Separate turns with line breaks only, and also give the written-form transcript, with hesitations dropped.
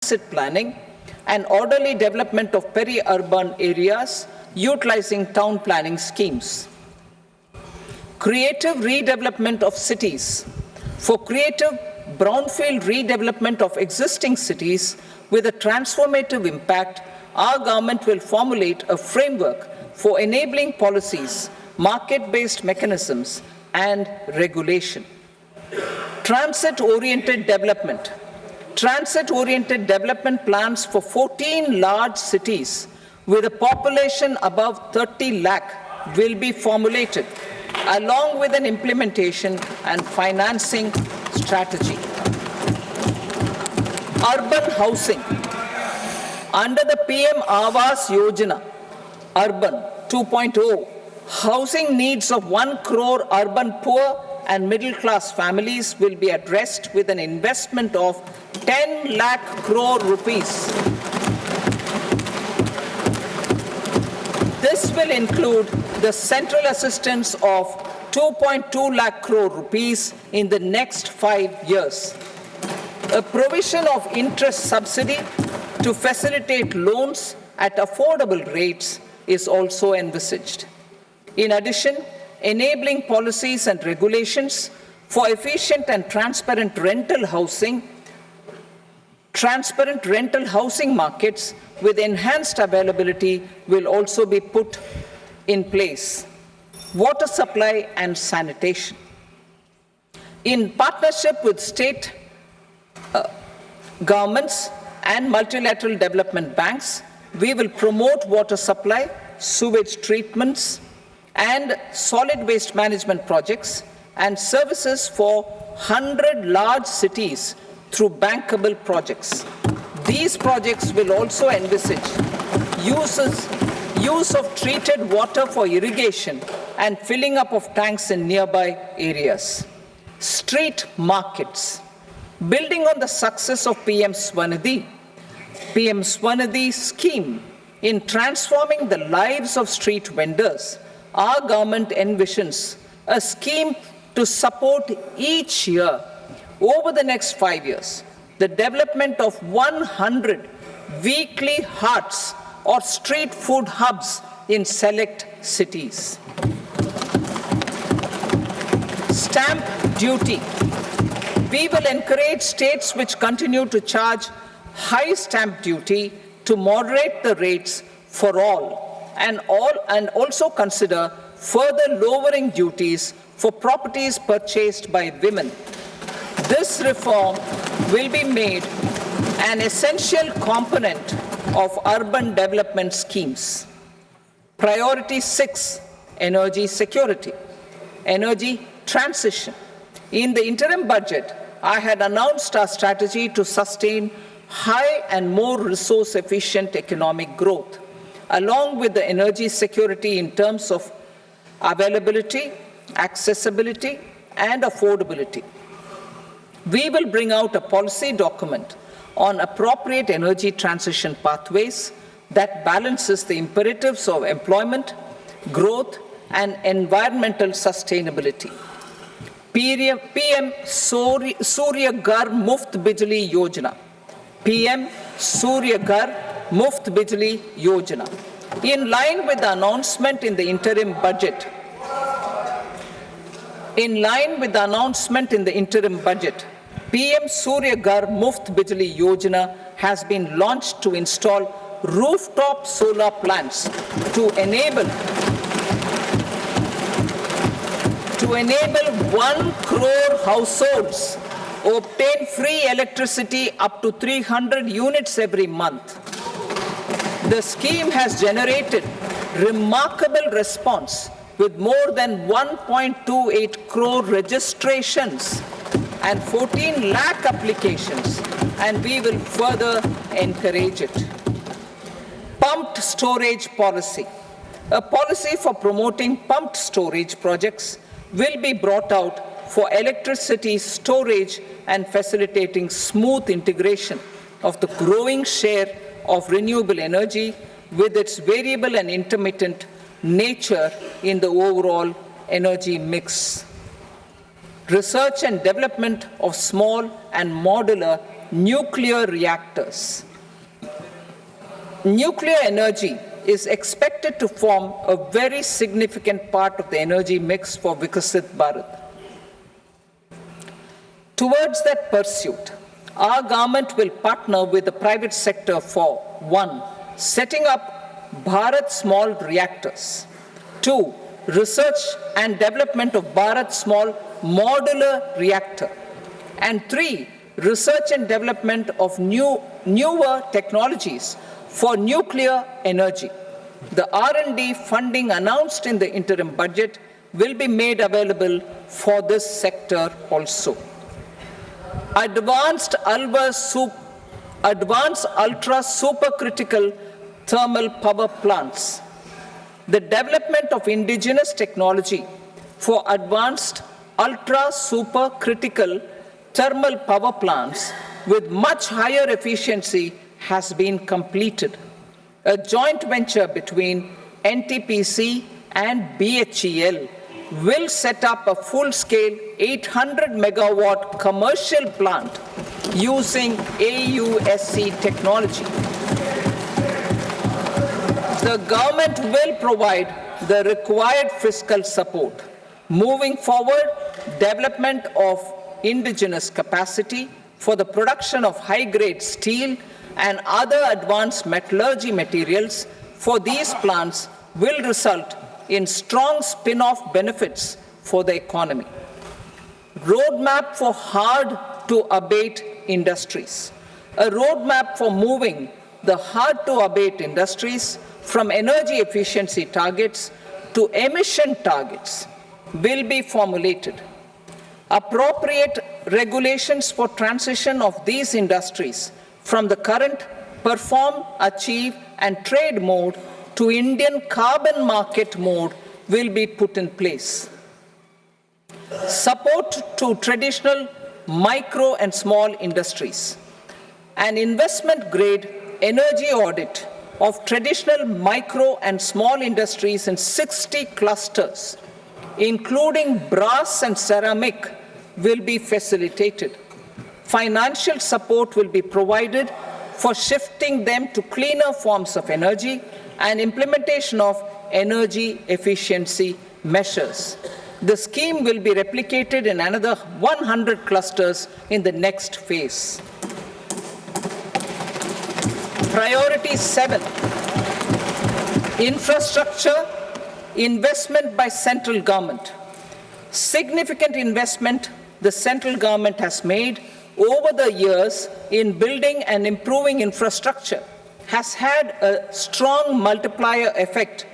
transit planning and orderly development of peri-urban areas utilizing town planning schemes. Creative redevelopment of cities. For creative brownfield redevelopment of existing cities with a transformative impact, our government will formulate a framework for enabling policies, market-based mechanisms, and regulation. Transit-oriented development. Transit-oriented development plans for 14 large cities with a population above 30 lakh will be formulated, along with an implementation and financing strategy. Urban housing. Under the PM Awas Yojana, Urban 2.0, housing needs of 1 crore urban poor and middle-class families will be addressed with an investment of 10 lakh crore rupees. This will include the central assistance of 2.2 lakh crore rupees in the next 5 years. A provision of interest subsidy to facilitate loans at affordable rates is also envisaged. In addition, enabling policies and regulations for efficient and transparent rental housing markets with enhanced availability will also be put in place. Water supply and sanitation. In partnership with state governments and multilateral development banks, we will promote water supply, sewage treatments, and solid waste management projects and services for 100 large cities through bankable projects. These projects will also envisage use of treated water for irrigation and filling up of tanks in nearby areas. Street markets. Building on the success of PM Swanidhi scheme in transforming the lives of street vendors, our government envisions a scheme to support each year over the next 5 years the development of 100 weekly hearts or street food hubs in select cities. Stamp duty. We will encourage states which continue to charge high stamp duty to moderate the rates for all and also consider further lowering duties for properties purchased by women. This reform will be made an essential component of urban development schemes. Priority 6, energy security, energy transition. In the interim budget, I had announced our strategy to sustain high and more resource-efficient economic growth, along with the energy security in terms of availability, accessibility, and affordability. We will bring out a policy document on appropriate energy transition pathways that balances the imperatives of employment, growth, and environmental sustainability. PM Surya Ghar Muft Bijli Yojana. PM Surya Ghar Muft Bijli Yojana. In line with the announcement in the interim budget, PM Surya Ghar Muft Bijli Yojana has been launched to install rooftop solar plants to enable 1 crore households obtain free electricity up to 300 units every month. The scheme has generated remarkable response with more than 1.28 crore registrations and 14 lakh applications, and we will further encourage it. Pumped storage policy. A policy for promoting pumped storage projects will be brought out for electricity storage and facilitating smooth integration of the growing share of renewable energy with its variable and intermittent nature in the overall energy mix. Research and development of small and modular nuclear reactors. Nuclear energy is expected to form a very significant part of the energy mix for Vikasit Bharat. Towards that pursuit, our government will partner with the private sector for 1. Setting up Bharat Small Reactors, 2. Research and development of Bharat Small Modular Reactor, and 3. Research and development of newer technologies for nuclear energy. The R&D funding announced in the interim budget will be made available for this sector also. Advanced ultra supercritical thermal power plants. The development of indigenous technology for advanced ultra supercritical thermal power plants with much higher efficiency has been completed. A joint venture between NTPC and BHEL will set up a full-scale 800 megawatt commercial plant using AUSC technology. The government will provide the required fiscal support. Moving forward, development of indigenous capacity for the production of high-grade steel and other advanced metallurgy materials for these plants will result in strong spin-off benefits for the economy. Roadmap for hard-to-abate industries. A roadmap for moving the hard-to-abate industries from energy efficiency targets to emission targets will be formulated. Appropriate regulations for transition of these industries from the current perform, achieve, and trade mode to Indian carbon market mode will be put in place. Support to traditional micro and small industries. An investment-grade energy audit of traditional micro and small industries in 60 clusters, including brass and ceramic, will be facilitated. Financial support will be provided for shifting them to cleaner forms of energy and implementation of energy efficiency measures. The scheme will be replicated in another 100 clusters in the next phase. Priority 7, infrastructure investment by central government. Significant investment the central government has made over the years in building and improving infrastructure has had a strong multiplier effect